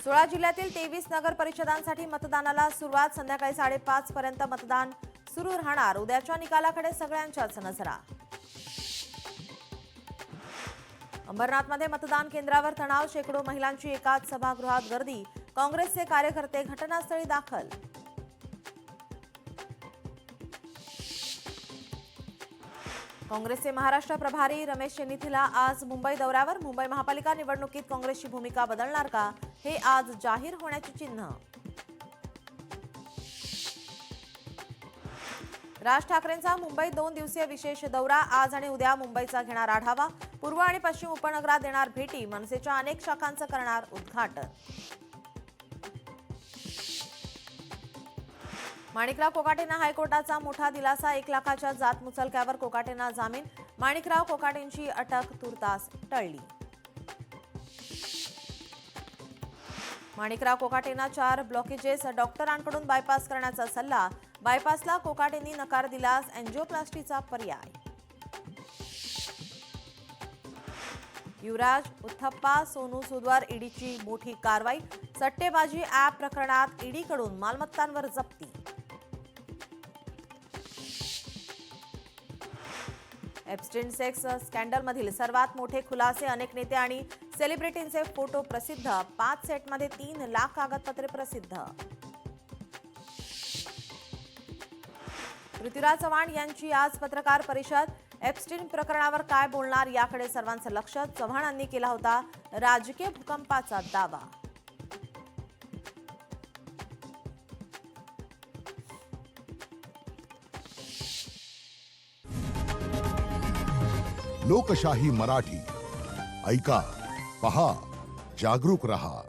16 जिल्ह्यातील 23 नगर परिषदांसाठी मतदानाला सुरुवात. संध्याकाळी 5:30 पर्यंत मतदान सुरू राहणार. उद्याच्या निकालाकडे सगळ्यांच्याच नजरा. अंबरनाथमध्ये मतदान केंद्रावर तणाव. शेकडो महिलांची एकाच सभागृहात गर्दी. काँग्रेसचे कार्यकर्ते घटनास्थळी दाखल. काँग्रेसचे महाराष्ट्र प्रभारी रमेश चेन्नीथीला आज मुंबई दौऱ्यावर. मुंबई महापालिका निवडणुकीत काँग्रेसची भूमिका बदलणार का, हे आज जाहीर होण्याची चिन्ह. राज ठाकरेंचा मुंबईत 2 दिवसीय विशेष दौरा. आज आणि उद्या मुंबईचा घेणार आढावा. पूर्व आणि पश्चिम उपनगरात देणार भेटी. मनसेच्या अनेक शाखांचं करणार उद्घाटन. माणिकराव कोकाटेंना हायकोर्टाचा मोठा दिलासा. 1 लाखाच्या जात मुचलक्यावर कोकाटेंना जामीन. माणिकराव कोकाटेंची अटक तुर्तास टळली. माणिकराव कोकाटेंना 4 ब्लॉकेजेस. डॉक्टरांकडून बायपास करण्याचा सल्ला. बायपासला कोकाटेंनी नकार दिल्यास अँजिओप्लास्टीचा पर्याय. युवराज, उथप्पा, सोनू सूदवर ईडीची मोठी कारवाई. सट्टेबाजी ॲप प्रकरणात ईडीकडून मालमत्तांवर जप्ती. एप्स्टीन सेक्स स्कॅन्डलमधील सर्वात मोठे खुलासे. अनेक नेते आणि सेलिब्रिटींचे फोटो प्रसिद्ध. 5 सेटमध्ये 3 लाख कागदपत्रे प्रसिद्ध. पृथ्वीराज चव्हाण यांची आज पत्रकार परिषद. एप्स्टीन प्रकरणावर काय बोलणार याकडे सर्वांचं लक्ष. चव्हाणांनी केला होता राजकीय भूकंपाचा दावा. लोकशाही मराठी ऐका, पहा, जागरूक रहा.